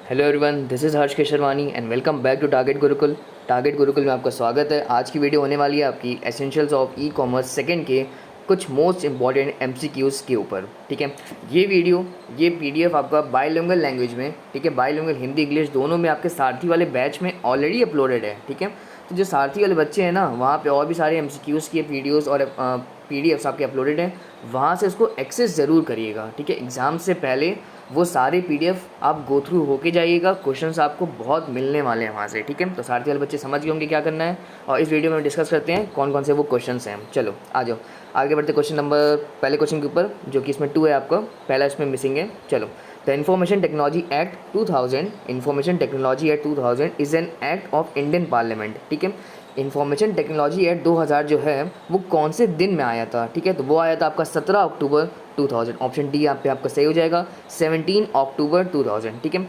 Hello everyone, this is Harsh Kesharwani and welcome back to Target Gurukul. Target Gurukul में आपका स्वागत है। आज की वीडियो होने वाली है आपकी essentials of e commerce second के कुछ मोस्ट इंपॉर्टेंट एमसीक्यूज़ के ऊपर। ठीक है, ये पीडीएफ आपका बाइलिंगुअल लैंग्वेज में, ठीक है, बाइलिंगुअल हिंदी इंग्लिश दोनों में आपके सारथी वाले बैच में ऑलरेडी अपलोडेड है। ठीक है, तो जो सारथी वाले बच्चे हैं ना, वहाँ पे और भी सारे एमसीक्यूज़ के वीडियोज़ और पीडीएफ्स आपके अपलोडेड हैं, वहाँ से उसको एक्सेस ज़रूर करिएगा। ठीक है, एग्ज़ाम से पहले वो सारे पीडीएफ आप गो थ्रू होके जाइएगा, क्वेश्चंस आपको बहुत मिलने वाले हैं वहाँ से। ठीक है, तो सारथी वाले बच्चे समझ गए होंगे क्या करना है, और इस वीडियो में डिस्कस करते हैं कौन कौन से वो क्वेश्चंस हैं। चलो आ जाओ आगे बढ़ते पहले क्वेश्चन के ऊपर, जो कि इसमें 2 है आपका, पहला इसमें मिसिंग है। चलो, the information technology act 2000, information technology act 2000 is an act of Indian parliament. ठीक है, इंफॉर्मेशन टेक्नोलॉजी एक्ट 2000 जो है वो कौन से दिन में आया था? ठीक है, तो वो आया था आपका 17 अक्टूबर 2000। ऑप्शन डी यहाँ पे आपका सही हो जाएगा, 17 अक्टूबर 2000। ठीक है,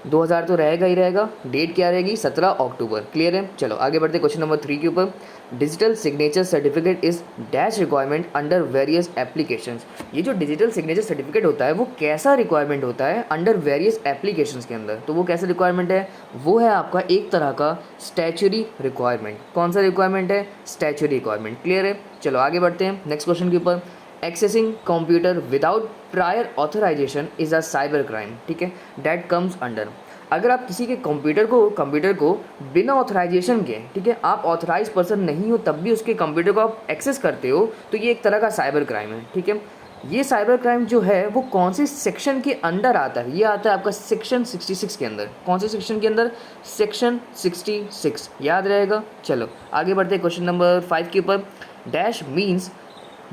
2000 तो रहेगा ही रहेगा, डेट क्या रहेगी? 17 अक्टूबर। क्लियर है? चलो आगे बढ़ते क्वेश्चन नंबर 3 के ऊपर। Digital signature certificate is dash requirement under various applications. ये जो डिजिटल सिग्नेचर सर्टिफिकेट होता है वो कैसा रिक्वायरमेंट होता है अंडर वेरियस एप्लीकेशंस के अंदर? तो वो कैसा रिक्वायरमेंट है? वो है आपका एक तरह का स्टैचुरी रिक्वायरमेंट। कौन सा रिक्वायरमेंट है? Statutory requirement. क्लियर है? चलो आगे बढ़ते हैं नेक्स्ट क्वेश्चन के ऊपर। Accessing computer without prior authorization is a cyber crime. ठीक है, डैट कम्स अंडर। अगर आप किसी के कंप्यूटर को बिना ऑथराइजेशन के, ठीक है, आप ऑथराइज पर्सन नहीं हो तब भी उसके कंप्यूटर को आप एक्सेस करते हो, तो ये एक तरह का साइबर क्राइम है। ठीक है, ये साइबर क्राइम जो है वो कौन से सेक्शन के अंडर आता है? ये आता है आपका सेक्शन 66 के अंदर। कौन से सेक्शन के अंदर? सेक्शन 66, याद रहेगा। चलो आगे बढ़ते हैं क्वेश्चन नंबर 5 के ऊपर।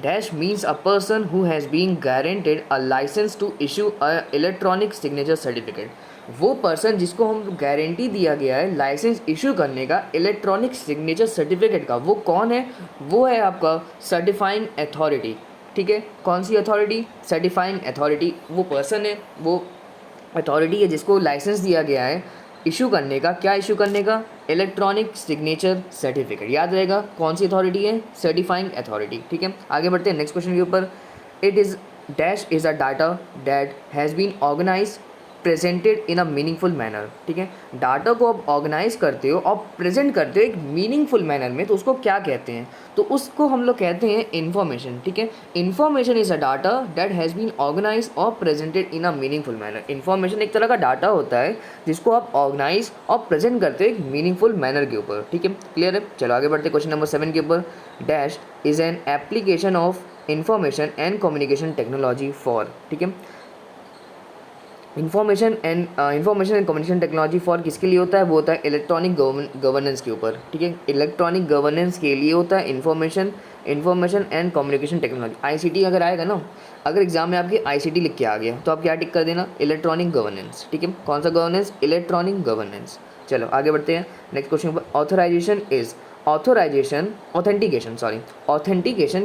Dash means a person who has been guaranteed a licence to issue a electronic signature certificate. वो पर्सन जिसको हम गारंटी दिया गया है लाइसेंस इशू करने का इलेक्ट्रॉनिक सिग्नेचर सर्टिफिकेट का, वो कौन है? वो है आपका सर्टिफाइंग अथॉरिटी। ठीक है, कौन सी अथॉरिटी? Certifying authority. वो पर्सन है, वो अथॉरिटी है जिसको लाइसेंस दिया गया है इशू करने का। क्या इशू करने का? Electronic signature certificate. याद रहेगा कौन सी अथॉरिटी है? Certifying authority. ठीक है, आगे बढ़ते हैं नेक्स्ट क्वेश्चन के ऊपर। It is dash is a data that has been organize presented in a meaningful manner. ठीक है, डाटा को आप ऑर्गेनाइज करते हो और प्रेजेंट करते हो एक मीनिंगफुल मैनर में, तो उसको क्या कहते हैं? तो उसको हम लोग कहते हैं इन्फॉर्मेशन। ठीक है, information is a data that has been organise और presented in a meaningful manner. Information एक तरह का डाटा होता है जिसको आप ऑर्गेनाइज और प्रेजेंट करते हो एक मीनिंगफुल मैनर के ऊपर। ठीक है, क्लियर है? चलो आगे बढ़ते क्वेश्चन नंबर 7 के ऊपर। Dash is an application of information and communication technology for. ठीक है, information and communication technology for किसके लिए होता है? वो होता है इलेक्ट्रॉनिक गवर्नेंस के ऊपर। ठीक है, इलेक्ट्रॉनिक गवर्नेंस के लिए होता है information and communication technology. ICT अगर आएगा ना, अगर एग्जाम में आपकी आईसीटी लिख के आ गया तो आप क्या टिक कर देना? Electronic governance. ठीक है, कौन सा गवर्नेंस? Electronic governance. चलो आगे बढ़ते हैं नेक्स्ट क्वेश्चन पर। ऑथेंटिकेशन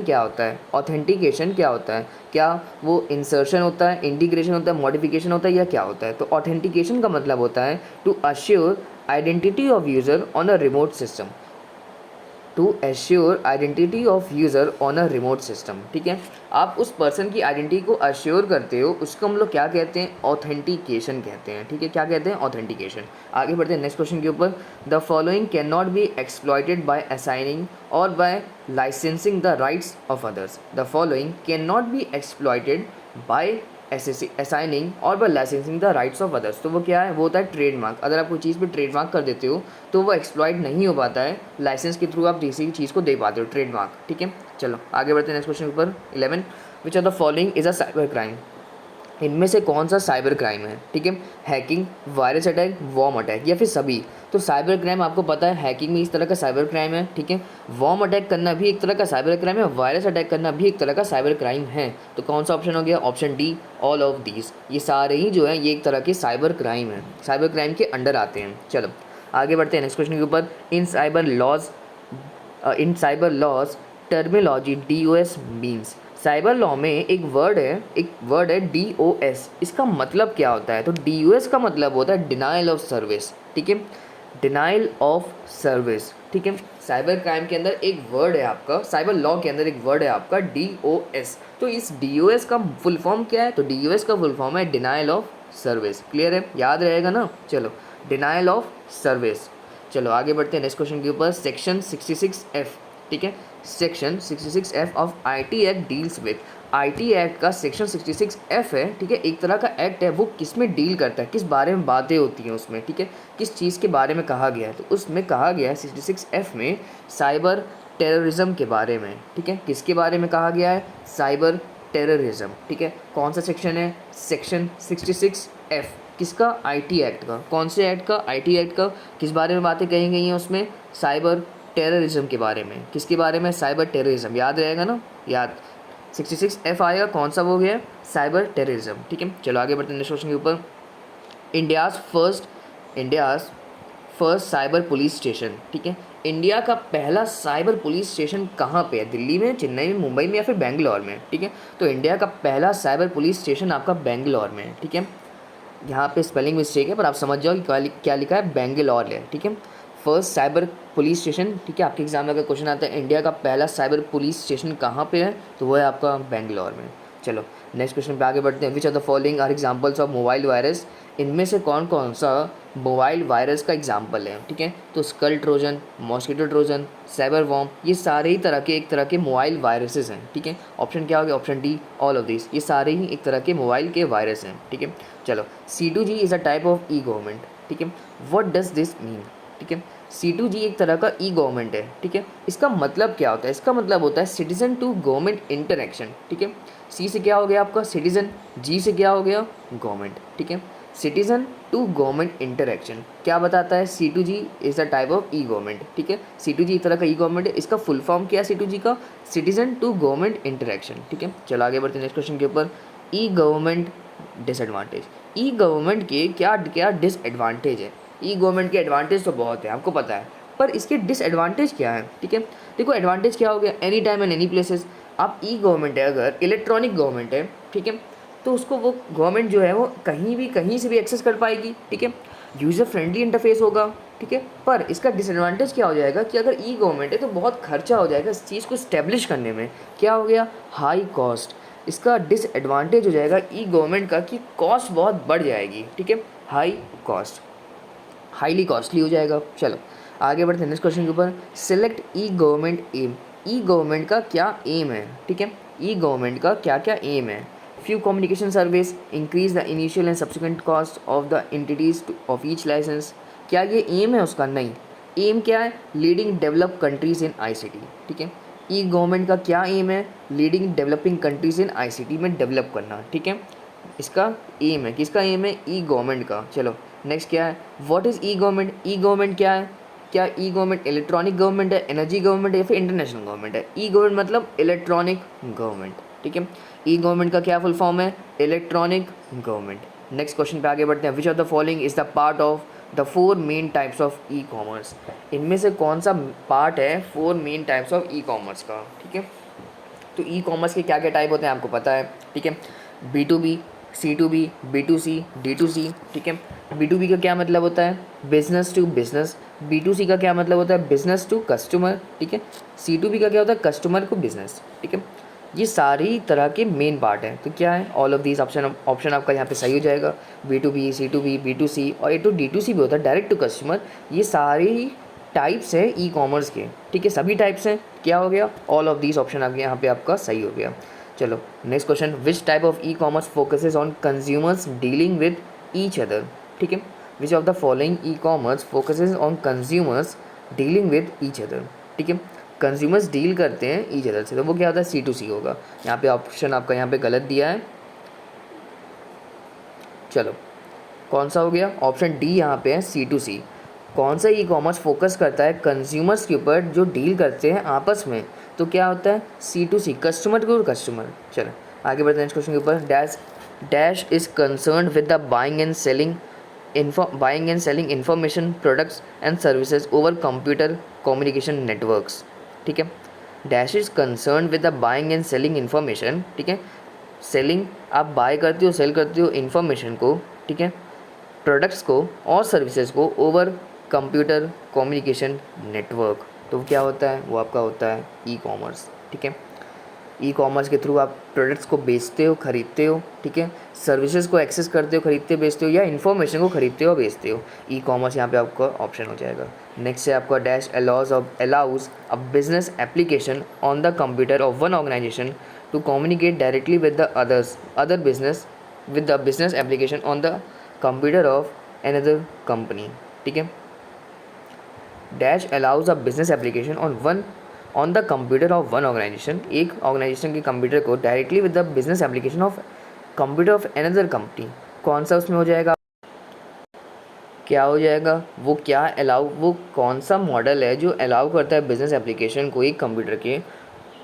क्या होता है? ऑथेंटिकेशन क्या होता है? क्या वो इंसर्शन होता है, इंटीग्रेशन होता है, मॉडिफिकेशन होता है, या क्या होता है? तो ऑथेंटिकेशन का मतलब होता है to assure identity of user on a remote system. To assure identity of user on a remote system. ठीक है, आप उस पर्सन की आइडेंटिटी को अश्योर करते हो, उसको हम लोग क्या कहते हैं? ऑथेंटिकेशन कहते हैं। ठीक है, क्या कहते हैं? ऑथेंटिकेशन। आगे बढ़ते हैं नेक्स्ट क्वेश्चन के ऊपर। The following can not be exploited by assigning और by licensing the rights of others. The following can not be exploited by assigning और by licensing the rights of others. तो वो क्या है? वो होता है ट्रेडमार्क। अगर आप कोई चीज़ पे ट्रेडमार्क कर देते हो तो वो एक्सप्लॉइट नहीं हो पाता है, लाइसेंस के थ्रू आप किसी चीज़ को दे पाते हो, ट्रेडमार्क। ठीक है, चलो आगे बढ़ते हैं नेक्स्ट क्वेश्चन ऊपर। 11, which are the following is a cyber crime. इनमें से कौन सा साइबर क्राइम है? ठीक है, hacking, virus attack, worm attack, या फिर सभी? तो साइबर क्राइम आपको पता है हैकिंग भी इस तरह का साइबर क्राइम है। ठीक है, वॉर्म अटैक करना भी एक तरह का साइबर क्राइम है, वायरस अटैक करना भी एक तरह का साइबर क्राइम है। तो कौन सा ऑप्शन हो गया? Option D, all of these. ये सारे ही जो है ये एक तरह के साइबर क्राइम है, साइबर क्राइम के अंडर आते हैं। चलो आगे बढ़ते हैं नेक्स्ट क्वेश्चन के ऊपर। In cyber laws terminology DOS means. Cyber law में एक वर्ड है DOS। इसका मतलब क्या होता है? तो DOS का मतलब होता है डिनाइल ऑफ सर्विस। ठीक है, डिनाइल ऑफ सर्विस। ठीक है, साइबर क्राइम के अंदर एक वर्ड है आपका, साइबर लॉ के अंदर एक वर्ड है आपका DOS। तो इस DOS का फुल फॉर्म क्या है? तो DOS का फुल फॉर्म है डिनाइल ऑफ सर्विस। क्लियर है, याद रहेगा ना। चलो, डिनायल ऑफ सर्विस। चलो आगे बढ़ते हैं नेक्स्ट क्वेश्चन के ऊपर। सेक्शन 66F, ठीक है, section 66F of IT act deals with. IT act का सेक्शन 66F है, ठीक है, एक तरह का एक्ट है, वो किस में डील करता है, किस बारे में बातें होती हैं उसमें, ठीक है, किस चीज़ के बारे में कहा गया है। तो उसमें कहा गया है 66F में साइबर टेररिज्म के बारे में, ठीक है, किसके बारे में कहा गया है, साइबर टेररिज्म, ठीक है। कौन सा सेक्शन है, सेक्शन 66F, किसका, IT एक्ट का। कौन से एक्ट का, IT एक्ट का। किस बारे में बातें कही गई हैं उसमें, साइबर टेररिज्म के बारे में। किसके बारे में, साइबर टेररिज्म, याद रहेगा ना, याद। 66F आएगा, कौन सा वो गया, साइबर टेररिज्म, ठीक है। चलो आगे बढ़ते हैं नेक्स्ट क्वेश्चन के ऊपर। India's first cyber police station, ठीक है, इंडिया का पहला साइबर पुलिस स्टेशन कहाँ पे है, दिल्ली में, चेन्नई में, मुंबई में या फिर बेंगलोर में, ठीक है। तो इंडिया का पहला साइबर पुलिस स्टेशन आपका बेंगलोर में है, ठीक है। यहाँ पे स्पेलिंग मिस्टेक है पर आप समझ जाओ कि क्या लिखा है, बेंगलोर है, ठीक है। फर्स्ट साइबर पुलिस स्टेशन, ठीक है, आपके एग्जाम में अगर क्वेश्चन आता है इंडिया का पहला साइबर पुलिस स्टेशन कहाँ पे है, तो वो है आपका बेंगलोर में। चलो नेक्स्ट क्वेश्चन पे आगे बढ़ते हैं। Which are the following are examples of mobile virus, इनमें से कौन कौन सा मोबाइल वायरस का एग्जाम्पल है, ठीक है। तो skull trojan, mosquito trojan, cyber worm, ये सारे ही एक तरह के मोबाइल वायरसेस हैं, ठीक है। ऑप्शन क्या हो गया, option D, all of this, ये सारे ही एक तरह के मोबाइल के वायरस हैं, ठीक है। चलो, C2G is a type of E government, ठीक है। व्हाट डज दिस मीन, ठीक है। C2G एक तरह का ई गवर्नमेंट है, ठीक है। इसका मतलब क्या होता है, इसका मतलब होता है सिटीजन टू गवर्नमेंट इंटरेक्शन, ठीक है। C से क्या हो गया आपका सिटीजन, G से क्या हो गया गवर्नमेंट, ठीक है। सिटीजन टू गवर्नमेंट इंटरेक्शन क्या बताता है, C2G is a type of E government, ठीक है। C2G एक तरह का ई गवर्नमेंट है, इसका फुल फॉर्म क्या है C2G का, सिटीजन टू गवर्नमेंट इंटरेक्शन, ठीक है। चलो आगे बढ़ते हैं नेक्स्ट क्वेश्चन के ऊपर। ई गवर्नमेंट डिसएडवांटेज, ई गवर्नमेंट के क्या क्या डिसएडवांटेज है। ई गवर्नमेंट के एडवांटेज तो बहुत है, आपको पता है, पर इसके डिसएडवांटेज क्या है, ठीक है। देखो एडवांटेज क्या हो गया, any time and any places. आप ई गवर्नमेंट है, अगर इलेक्ट्रॉनिक गवर्नमेंट है, ठीक है, तो उसको वो गवर्नमेंट जो है वो कहीं भी कहीं से भी एक्सेस कर पाएगी, ठीक है। यूज़र फ्रेंडली इंटरफेस होगा, ठीक है। पर इसका डिसएडवांटेज क्या हो जाएगा कि अगर ई गवर्नमेंट है तो बहुत खर्चा हो जाएगा इस चीज़ को इस्टेब्लिश करने में। क्या हो गया, हाई कॉस्ट। इसका डिसएडवांटेज हो जाएगा ई गवर्नमेंट का कि कॉस्ट बहुत बढ़ जाएगी, ठीक है, हाई कॉस्ट, हाईली कॉस्टली हो जाएगा। चलो आगे बढ़ते हैं नेक्स्ट क्वेश्चन के ऊपर। सिलेक्ट ई गवर्नमेंट एम, ई गवर्नमेंट का क्या एम है, ठीक है, ई गवर्नमेंट का क्या क्या एम है। Few communication service, increase the initial and subsequent cost of the entities of each licence. क्या ये एम है उसका, नहीं। एम क्या है, leading develop countries in ICT, ठीक है। ई गवर्नमेंट का क्या एम है, leading developing countries in ICT में डेवलप करना, ठीक है। इसका एम है, किसका एम है, ई गवर्नमेंट का। चलो नेक्स्ट क्या है, what is E government, E government क्या है, क्या ई गवर्नमेंट इलेक्ट्रॉनिक गवर्नमेंट है, एनर्जी गवर्नमेंट है या फिर इंटरनेशनल गवर्नमेंट है। ई गवर्नमेंट मतलब इलेक्ट्रॉनिक गवर्नमेंट, ठीक है। ई गवर्नमेंट का क्या फुल फॉर्म है, इलेक्ट्रॉनिक गवर्नमेंट। नेक्स्ट क्वेश्चन पे आगे बढ़ते हैं। Which of the following is the part of the 4 main types of e commerce, इनमें से कौन सा पार्ट है 4 main types of E commerce का, ठीक है। तो ई कॉमर्स के क्या क्या टाइप होते हैं आपको पता है, ठीक है। B2B, C2B, B2C, D2C, ठीक है। B2B का क्या मतलब होता है, बिजनेस टू बिजनेस। B2C का क्या मतलब होता है, बिजनेस टू कस्टमर, ठीक है। C2B का क्या होता है, कस्टमर को बिजनेस, ठीक है। ये सारी तरह के मेन पार्ट हैं। तो क्या है, ऑल ऑफ दीज ऑप्शन आपका यहाँ पे सही हो जाएगा। B2B, C2B, B2C और ये तो D2C भी होता है, डायरेक्ट टू कस्टमर। ये सारी टाइप्स हैं ई कॉमर्स के, ठीक है, सभी टाइप्स हैं। क्या हो गया, ऑल ऑफ दीज ऑप्शन आपके यहाँ पे आपका सही हो गया। चलो next question. Which type of e commerce focuses on consumers dealing with each other, ठीक है। Which of the following e commerce focuses on consumers dealing with each other, ठीक है। कंज्यूमर्स डील करते हैं ईच अदर से, तो वो क्या होता है, C2C होगा। यहाँ पे ऑप्शन आपका यहाँ पे गलत दिया है। चलो कौन सा हो गया, ऑप्शन डी यहाँ पे है C2C। कौन सा ई कॉमर्स फोकस करता है कंज्यूमर्स के ऊपर जो डील करते हैं आपस में, तो क्या होता है, C2C, कस्टमर टू कस्टमर। चलो आगे बढ़ते हैं नेक्स्ट क्वेश्चन के ऊपर। Dash is concern with the buying and selling information products and services over computer communication networks, ठीक है। Dash is concern with the buying and selling information, ठीक है। सेलिंग आप बाय करते हो, सेल करते हो इन्फॉर्मेशन को, ठीक है, प्रोडक्ट्स को और सर्विसेज को ओवर कंप्यूटर कम्युनिकेशन नेटवर्क, तो क्या होता है, वो आपका होता है ई कॉमर्स, ठीक है। ई कॉमर्स के थ्रू आप प्रोडक्ट्स को बेचते हो, ख़रीदते हो, ठीक है, सर्विसेज को एक्सेस करते हो, ख़रीदते बेचते हो, या इन्फॉर्मेशन को ख़रीदते हो बेचते हो। ई कॉमर्स यहाँ पे आपका ऑप्शन हो जाएगा। नेक्स्ट है आपका dash allows a business application on the computer of one organisation to communicate directly with the other business with the business application on the computer of another company, ठीक है। Dash allows a business application on the computer of one organisation, एक organisation के computer को directly with the business application of computer of another company. कौन सा उसमें हो जाएगा, क्या हो जाएगा, वो क्या अलाउ, वो कौन सा मॉडल है जो अलाउ करता है बिजनेस एप्लीकेशन को एक कंप्यूटर के,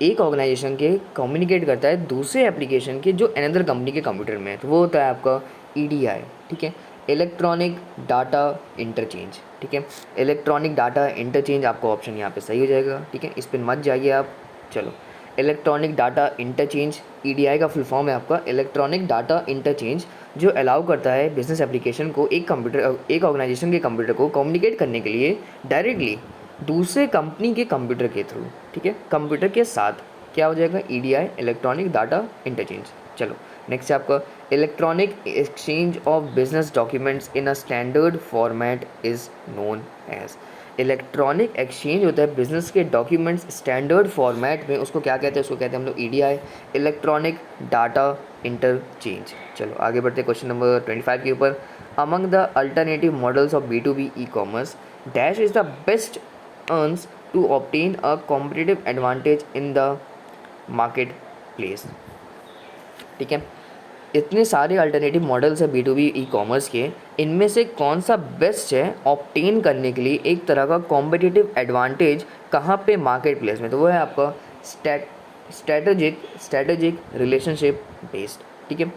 एक ऑर्गेनाइजेशन के कम्युनिकेट करता है दूसरे एप्लीकेशन के जो अनदर कंपनी के कंप्यूटर में है। तो वो होता है आपका ईडीआई, ठीक है, इलेक्ट्रॉनिक डाटा इंटरचेंज, ठीक है। इलेक्ट्रॉनिक डाटा इंटरचेंज आपका ऑप्शन यहाँ पे सही हो जाएगा, ठीक है, इस पर मत जाइए आप। चलो, इलेक्ट्रॉनिक डाटा इंटरचेंज, ईडीआई का फुल फॉर्म है आपका इलेक्ट्रॉनिक डाटा इंटरचेंज, जो अलाउ करता है बिजनेस एप्लीकेशन को एक ऑर्गेनाइजेशन के कंप्यूटर को कम्युनिकेट करने के लिए डायरेक्टली दूसरे कंपनी के कंप्यूटर के थ्रू, ठीक है, कंप्यूटर के साथ। क्या हो जाएगा, ईडीआई इलेक्ट्रॉनिक डाटा इंटरचेंज। चलो, नेक्स्ट है आपका electronic exchange of business documents in a standard format is known as. Electronic exchange होता है बिजनेस के डॉक्यूमेंट्स स्टैंडर्ड फॉर्मेट में, उसको क्या कहते हैं, उसको कहते हैं हम लोग ईडीआई इलेक्ट्रॉनिक डाटा इंटरचेंज। चलो आगे बढ़ते हैं क्वेश्चन नंबर 25 के ऊपर। Among the alternative models of B2B e commerce dash is the best earns to obtain a competitive advantage in the market place, ठीक है। इतने सारे अल्टरनेटिव मॉडल्स है B2B ई कॉमर्स के, इनमें से कौन सा बेस्ट है ऑब्टेन करने के लिए एक तरह का कॉम्पिटिटिव एडवांटेज कहाँ पे, मार्केट प्लेस में। तो वो है आपका स्ट्रैटेजिक रिलेशनशिप बेस्ड, ठीक है।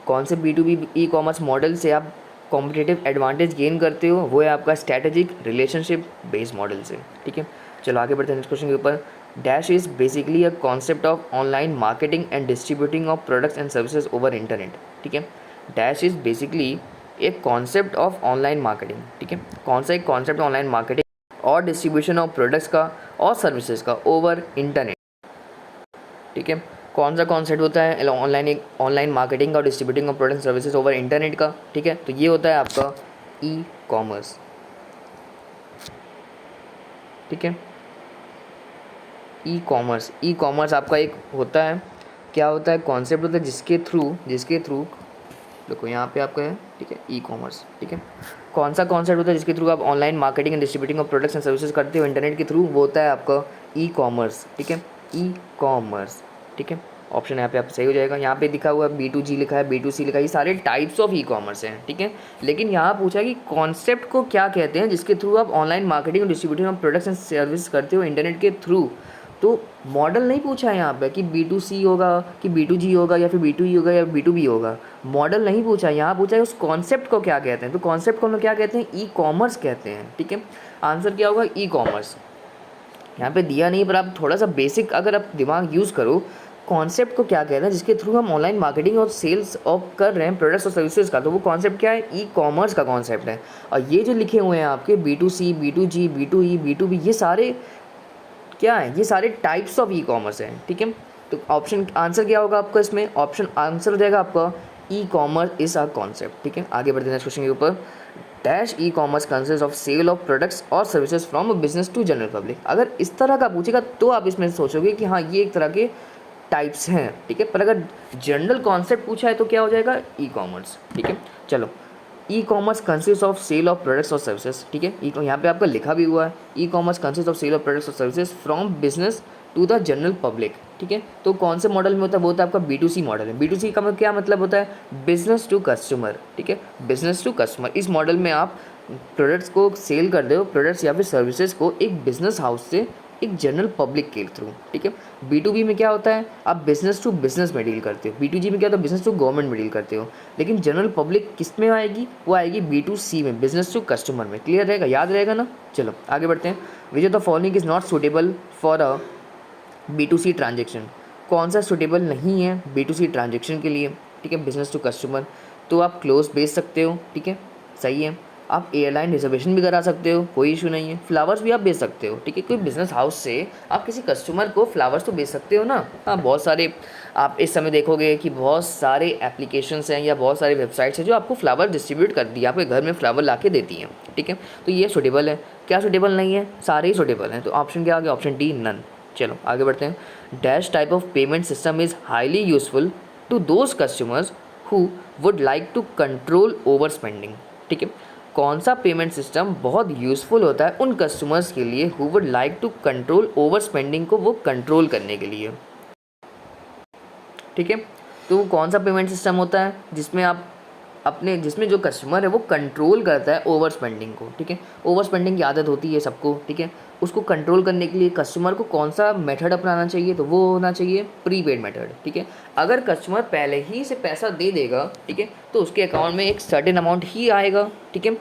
कौन से B2B ई कॉमर्स मॉडल से आप कॉम्पिटिटिव एडवांटेज गेन करते हो, वो है आपका स्ट्रैटेजिक रिलेशनशिप बेस्ड मॉडल से, ठीक है। चलो आगे बढ़ते हैं नेक्स्ट क्वेश्चन के ऊपर। Dash is basically a concept of online marketing and distributing of products and services over internet, ठीक है। डैश इज़ बेसिकली एक कॉन्सेप्ट ऑफ ऑनलाइन मार्केटिंग, ठीक है, कौन सा एक कॉन्सेप्ट ऑनलाइन मार्केटिंग और डिस्ट्रीब्यूशन ऑफ प्रोडक्ट्स का और सर्विसेज का ओवर इंटरनेट, ठीक है। कौन सा कॉन्सेप्ट होता है ऑनलाइन मार्केटिंग और distributing of product services over internet का, ठीक है। तो ये होता है आपका ई कॉमर्स, ठीक है। ई कॉमर्स आपका एक होता है, क्या होता है, कॉन्सेप्ट होता है जिसके थ्रू देखो यहाँ पे आपका है, ठीक है, ई कॉमर्स, ठीक है। कौन सा कॉन्सेप्ट होता है जिसके थ्रू आप online marketing and distributing of products and services करते हो इंटरनेट के थ्रू, वो होता है आपका ई कॉमर्स, ठीक है, ई कॉमर्स, ठीक है। ऑप्शन यहाँ पे आप सही हो जाएगा। यहाँ पे दिखा हुआ है B2G लिखा है, B2C लिखा है, ये सारे टाइप्स ऑफ ई कॉमर्स हैं, ठीक है। लेकिन यहाँ पूछा है कि कॉन्सेप्ट को क्या कहते हैं जिसके थ्रू आप ऑनलाइन मार्केटिंग और distributing of products and service करते हो इंटरनेट के थ्रू। तो मॉडल नहीं पूछा है यहाँ पे कि B2C होगा कि B2G होगा या फिर B2E होगा या B2B होगा, मॉडल नहीं पूछा है, यहाँ पूछा है उस कॉन्सेप्ट को क्या कहते हैं। तो कॉन्सेप्ट को हम लोग क्या कहते हैं, ई कॉमर्स कहते हैं, ठीक है। आंसर क्या होगा, ई कॉमर्स। यहाँ पे दिया नहीं, पर आप थोड़ा सा बेसिक अगर आप दिमाग यूज़ करो, कॉन्सेप्ट को क्या कहते हैं जिसके थ्रू हम ऑनलाइन मार्केटिंग और सेल्स ऑफ कर रहे हैं प्रोडक्ट्स और सर्विसेज का, तो वो कॉन्सेप्ट क्या है, ई कॉमर्स का कॉन्सेप्ट है। और ये जो लिखे हुए हैं आपके B2C, B2G, B2E, B2B, ये सारे क्या है, ये सारे टाइप्स ऑफ ई कॉमर्स हैं, ठीक है। तो ऑप्शन आंसर क्या होगा आपका इसमें, ऑप्शन आंसर हो जाएगा आपका e commerce is a concept, ठीक है। आगे बढ़ते हैं नेक्स्ट क्वेश्चन के ऊपर। Dash e commerce consist of sale of products और services from a business to general public. अगर इस तरह का पूछेगा तो आप इसमें सोचोगे कि हाँ ये एक तरह के टाइप्स हैं, ठीक है। पर अगर जनरल कॉन्सेप्ट पूछा है तो क्या हो जाएगा, ई कॉमर्स, ठीक है। चलो, e commerce consist of sale of products और सर्विसेज, ठीक है। यहाँ पे आपका लिखा भी हुआ है, e commerce consist of sale of products और services from business to the general public, ठीक है। तो कौन से मॉडल में होता है, वो होता है आपका B2C मॉडल है। B2C का क्या मतलब होता है, बिजनेस टू कस्टमर, ठीक है, बिजनेस टू कस्टमर। इस मॉडल में आप प्रोडक्ट्स को सेल कर दो, प्रोडक्ट्स या फिर सर्विसेज को एक बिजनेस हाउस से एक जनरल पब्लिक के थ्रू, ठीक है। B2B में क्या होता है, आप बिजनेस टू बिजनेस में डील करते हो। B2G में क्या होता है, बिजनेस टू गवर्नमेंट में डील करते हो। लेकिन जनरल पब्लिक किस में आएगी, वो आएगी B2C में, बिजनेस टू कस्टमर में। क्लियर रहेगा, याद रहेगा ना। चलो आगे बढ़ते हैं। Which of the following is not suitable for a B2C transaction. कौन सा सुटेबल नहीं है B2C ट्रांजेक्शन के लिए, ठीक है, बिजनेस टू कस्टमर। तो आप क्लोज बेच सकते हो, ठीक है, सही है। आप एयरलाइन रिजर्वेशन भी करा सकते हो, कोई इशू नहीं है। फ्लावर्स भी आप बेच सकते हो, ठीक है। कोई बिजनेस हाउस से आप किसी कस्टमर को फ्लावर्स तो बेच सकते हो ना। हाँ, बहुत सारे आप इस समय देखोगे कि बहुत सारे एप्लीकेशंस हैं या बहुत सारे वेबसाइट्स हैं जो आपको फ्लावर डिस्ट्रीब्यूट कर दी, आपके घर में फ्लावर ला के देती हैं, ठीक है। तो ये सूटेबल है। क्या सूटेबल नहीं है? सारे ही सूटेबल हैं। तो ऑप्शन क्या आ गया? Option D, none. चलो आगे बढ़ते हैं। Dash type of payment system is highly useful to those customers who would like to control over spending, ठीक है। कौन सा पेमेंट सिस्टम बहुत यूज़फुल होता है उन कस्टमर्स के लिए who would like to control over spending को वो कंट्रोल करने के लिए, ठीक है। तो वो कौन सा पेमेंट सिस्टम होता है जिसमें आप अपने जिसमें जो कस्टमर है वो कंट्रोल करता है ओवर स्पेंडिंग को, ठीक है। ओवर स्पेंडिंग की आदत होती है सबको, ठीक है। उसको कंट्रोल करने के लिए कस्टमर को कौन सा मेथड अपनाना चाहिए? तो वो होना चाहिए प्रीपेड मेथड, ठीक है। अगर कस्टमर पहले ही से पैसा दे देगा, ठीक है, तो उसके अकाउंट में एक सर्टेन अमाउंट ही आएगा, ठीक है।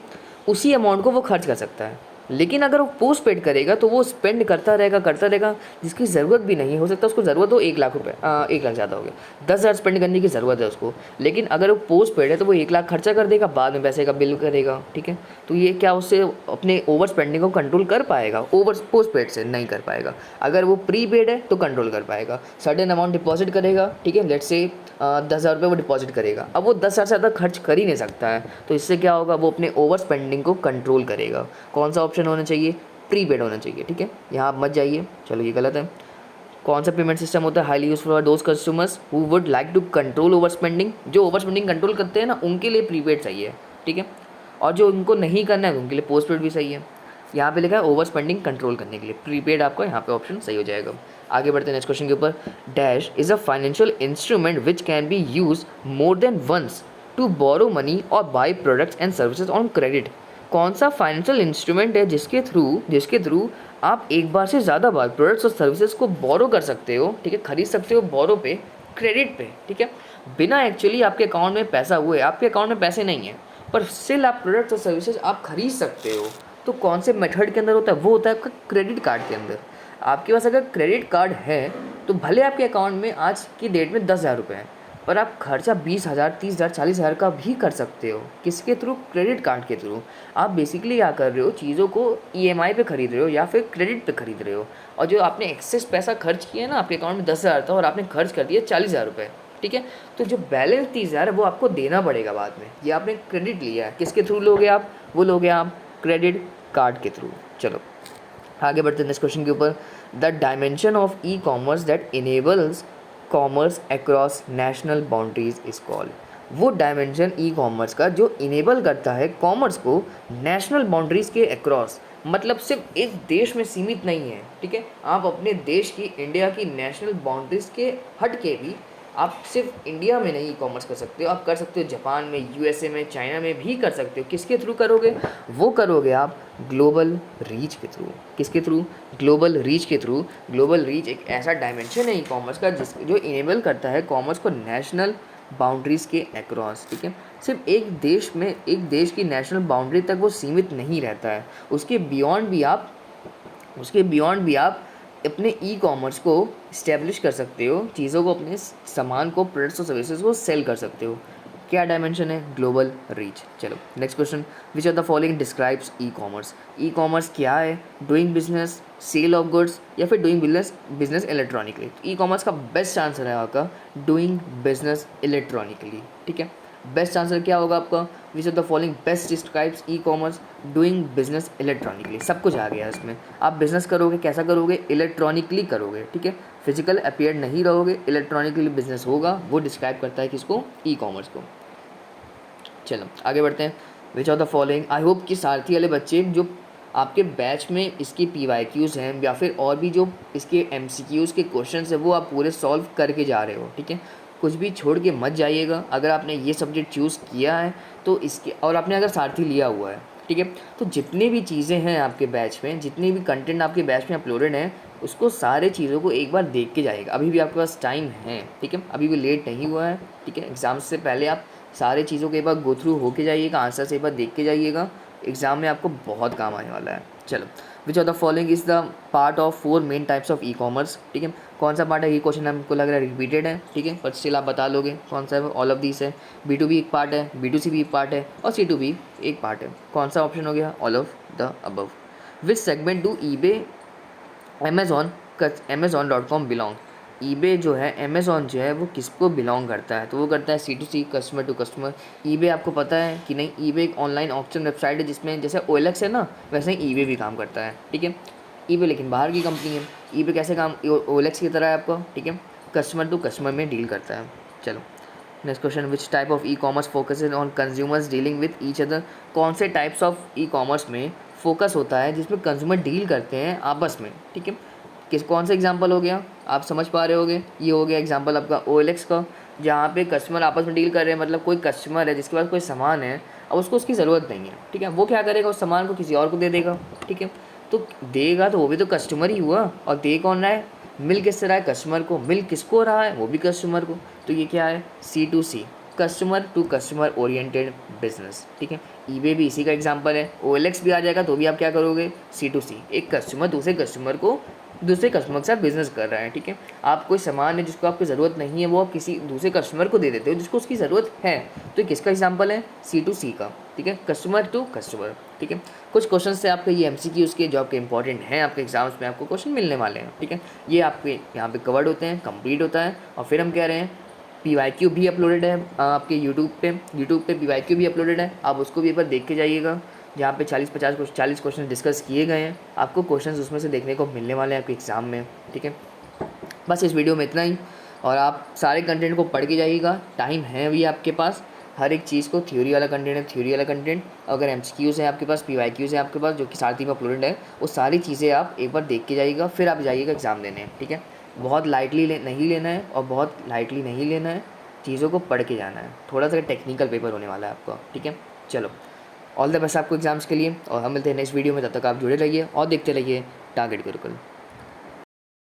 उसी अमाउंट को वो खर्च कर सकता है। लेकिन अगर वो पोस्ट पेड करेगा तो वो स्पेंड करता रहेगा, जिसकी ज़रूरत भी नहीं हो सकता उसको ज़रूरत हो 1 लाख रुपये, 1 लाख ज़्यादा हो गया, 10,000 स्पेंड करने की ज़रूरत है उसको। लेकिन अगर वो पोस्ट पेड है तो वो 1 लाख खर्चा कर देगा, बाद में पैसे का बिल करेगा, ठीक है। तो ये क्या उससे अपने ओवर स्पेंडिंग को कंट्रोल कर पाएगा? ओवर पोस्ट पेड से नहीं कर पाएगा। अगर वो प्री पेड है तो कंट्रोल कर पाएगा। सर्टेन अमाउंट डिपॉजिट करेगा, ठीक है, लेट्स से 10,000 रुपये वो डिपॉजिट करेगा। अब वो 10,000 से ज़्यादा खर्च कर ही नहीं सकता है, तो इससे क्या होगा? वो अपने ओवर स्पेंडिंग को कंट्रोल करेगा। कौन सा ऑप्शन होना चाहिए? प्रीपेड होना चाहिए, ठीक है। यहाँ आप मत जाइए, चलो ये गलत है। कौन सा पेमेंट सिस्टम होता है highly useful for those customers who would like to control over spending? जो ओवर स्पेंडिंग कंट्रोल करते हैं ना, उनके लिए प्रीपेड सही है, ठीक है। और जो उनको नहीं करना है उनके लिए पोस्ट पेड भी सही है। यहाँ पे लिखा है ओवर स्पेंडिंग कंट्रोल करने के लिए प्रीपेड, आपका यहाँ पे ऑप्शन सही हो जाएगा। आगे बढ़ते हैं नेक्स्ट क्वेश्चन के ऊपर। Dash is a financial instrument which can be use more than once to borrow money और buy products and services on credit? कौन सा फाइनेंशियल इंस्ट्रूमेंट है जिसके थ्रू आप एक बार से ज़्यादा बार प्रोडक्ट्स और सर्विसेज को बोरो कर सकते हो, ठीक है, खरीद सकते हो बोरो पे, क्रेडिट पे, ठीक है, बिना एक्चुअली आपके अकाउंट में पैसा हुए, आपके अकाउंट में पैसे नहीं है पर स्टिल आप प्रोडक्ट्स और सर्विसेज आप खरीद सकते हो। तो कौन से मेथड के अंदर होता है? वो होता है आपका क्रेडिट कार्ड के अंदर। आपके पास अगर क्रेडिट कार्ड है तो भले आपके अकाउंट में आज की डेट में 10,000 रुपये हैं, पर आप खर्चा 20,000, 30,000, 40,000 का भी कर सकते हो। किसके थ्रू? क्रेडिट कार्ड के थ्रू। आप बेसिकली क्या कर रहे हो? चीज़ों को EMI पे खरीद रहे हो या फिर क्रेडिट पे खरीद रहे हो। और जो आपने एक्सेस पैसा खर्च किया है ना, आपके अकाउंट में 10,000 था और आपने खर्च कर दिया 40,000 रुपये, ठीक है, तो जो बैलेंस 30,000 है वो आपको देना पड़ेगा बाद में। ये आपने क्रेडिट लिया है, किसके थ्रू लोगे आप? वो लोगे आप क्रेडिट कार्ड के थ्रू। चलो आगे बढ़ते हैं नेक्स्ट क्वेश्चन के ऊपर। The dimension of e commerce that enables commerce across national boundaries is called? वो डायमेंशन ई कॉमर्स का जो इनेबल करता है कॉमर्स को नेशनल बाउंड्रीज़ के अक्रॉस, मतलब सिर्फ एक देश में सीमित नहीं है, ठीक है। आप अपने देश की, इंडिया की नेशनल बाउंड्रीज़ के हट के भी आप सिर्फ इंडिया में नहीं कॉमर्स कर सकते हो, आप कर सकते हो जापान में, USA में, चाइना में भी कर सकते हो। किसके थ्रू करोगे? वो करोगे आप ग्लोबल रीच के थ्रू। किसके थ्रू? ग्लोबल रीच के थ्रू। ग्लोबल रीच एक ऐसा डायमेंशन है ई कॉमर्स का जो इनेबल करता है कॉमर्स को नेशनल बाउंड्रीज़ के अक्रॉस, ठीक है। सिर्फ एक देश में, एक देश की नेशनल बाउंड्री तक वो सीमित नहीं रहता है, उसके बियॉन्ड भी आप अपने ई कॉमर्स को इस्टेब्लिश कर सकते हो, चीज़ों को, अपने सामान को, प्रोडक्ट्स और सर्विसेज को सेल कर सकते हो। क्या डायमेंशन है? Global reach. चलो next question. Which are the following describes e commerce? E commerce क्या है? Doing business, sale of goods, या फिर डूइंग बिजनेस इलेक्ट्रॉनिकली? तो ई कॉमर्स का बेस्ट आंसर है आपका डूइंग बिजनेस इलेक्ट्रॉनिकली, ठीक है। बेस्ट आंसर क्या होगा आपका? Which of the following best describes e commerce? Doing business electronically. सब कुछ आ गया है इसमें। आप बिजनेस करोगे, कैसा करोगे? इलेक्ट्रॉनिकली करोगे, ठीक है। फिजिकल अपीयर नहीं रहोगे, इलेक्ट्रॉनिकली बिजनेस होगा। वो डिस्क्राइब करता है किसको? ई कॉमर्स को। चलो आगे बढ़ते हैं। Which of the following, I hope कि सारथी वाले बच्चे जो आपके बैच में इसके PYQs हैं या फिर और भी जो इसके MCQs के क्वेश्चंस हैं वो आप पूरे सॉल्व करके जा रहे हो, ठीक है। कुछ भी छोड़ के मत जाइएगा। अगर आपने ये सब्जेक्ट चूज़ किया है तो इसके, और आपने अगर सारथी लिया हुआ है, ठीक है, तो जितने भी चीज़ें हैं आपके बैच में, जितने भी कंटेंट आपके बैच में अपलोडेड हैं, उसको सारे चीज़ों को एक बार देख के जाइएगा। अभी भी आपके पास टाइम है, ठीक है, अभी भी लेट नहीं हुआ है, ठीक है। एग्ज़ाम से पहले आप सारे चीज़ों के एक बार गो थ्रू होके जाइएगा, आंसर से एक बार देख के जाइएगा। एग्ज़ाम में आपको बहुत काम आने वाला है। चलो, which of the following is the part of 4 main types of e commerce, ठीक है। कौन सा पार्ट है, ये क्वेश्चन हमको लग रहा है रिपीटेड है, ठीक है, बट स्टिल आप बता लोगे कौन सा है। ऑल ऑफ दिस है, B2B एक पार्ट है, B2C भी एक पार्ट है और C2B एक पार्ट है। कौन सा ऑप्शन हो गया, all of the above. Which segment do eBay Amazon.com belong. eBay जो है, अमेज़ॉन जो है वो किसको बिलोंग करता है, तो वो करता है C2C, customer to customer. eBay आपको पता है कि नहीं, eBay एक ऑनलाइन ऑक्शन वेबसाइट है जिसमें जैसे OLX है ना, वैसे ही eBay भी काम करता है, ठीक है। eBay लेकिन बाहर की कंपनी है। eBay कैसे काम, OLX की तरह है आपका, ठीक है, कस्टमर टू कस्टमर में डील करता है। चलो next question, which type of e commerce focuses on consumers dealing with each other. कौन से टाइप्स ऑफ ई कॉमर्स में फोकस होता है जिसमें कंज्यूमर डील करते हैं आपस में, ठीक है। कौन सा एग्जांपल हो गया, आप समझ पा रहे होगे, ये हो गया एग्जांपल आपका OLX का, जहाँ पे कस्टमर आपस में डील कर रहे हैं। मतलब कोई कस्टमर है जिसके पास कोई सामान है, अब उसको उसकी ज़रूरत नहीं है, ठीक है, वो क्या करेगा, उस सामान को किसी और को दे देगा, ठीक है। तो देगा तो वो भी तो कस्टमर ही हुआ, और दे कौन रहा है, मिल किस रहा है, कस्टमर को। मिल किसको रहा है, वो भी कस्टमर को। तो ये क्या है, C2C, customer to customer oriented business, ठीक है। eBay भी इसी का एग्जांपल है। OLX भी आ जाएगा तो भी आप क्या करोगे, C2C, एक कस्टमर दूसरे कस्टमर के साथ बिजनेस कर रहा है, ठीक है। आप कोई सामान है जिसको आपको ज़रूरत नहीं है, वो आप किसी दूसरे कस्टमर को दे देते हो जिसको उसकी ज़रूरत है। तो ये किसका एग्जांपल है, C2C का, ठीक है, कस्टमर टू कस्टमर, ठीक है। कुछ क्वेश्चन से आपके ये MCQs के जो आपके इंपॉर्टेंट हैं, आपके एग्जाम्स में आपको क्वेश्चन मिलने वाले हैं, ठीक है। ये आपके यहाँ पे कवर्ड होते हैं, कंप्लीट होता है। और फिर हम कह रहे हैं PYQ भी अपलोडेड है आपके यूट्यूब पे PYQ भी अपलोडेड है, आप उसको भी एक बार देख के जाइएगा, जहाँ पे 40 क्वेश्चन डिस्कस किए गए हैं। आपको क्वेश्चंस उसमें से देखने को मिलने वाले हैं आपके एग्ज़ाम में, ठीक है। बस इस वीडियो में इतना ही, और आप सारे कंटेंट को पढ़ के जाइएगा, टाइम है अभी आपके पास। हर एक चीज़ को, थ्योरी वाला कंटेंट है थ्योरी वाला कंटेंट, अगर MCQs हैं आपके पास, PYQs हैं आपके पास जो कि साथ ही में अपलोडेड है, वो सारी चीज़ें आप एक बार देख के जाइएगा, फिर आप जाइएगा एग्ज़ाम देने, ठीक है। बहुत लाइटली नहीं लेना है, और बहुत लाइटली नहीं लेना है, चीज़ों को पढ़ के जाना है। थोड़ा सा टेक्निकल पेपर होने वाला है आपका, ठीक है। चलो, ऑल द बेस्ट आपको एग्ज़ाम्स के लिए, और हम मिलते हैं नेक्स्ट वीडियो में। तब तक आप जुड़े रहिए और देखते रहिए टारगेट गुरुकुल।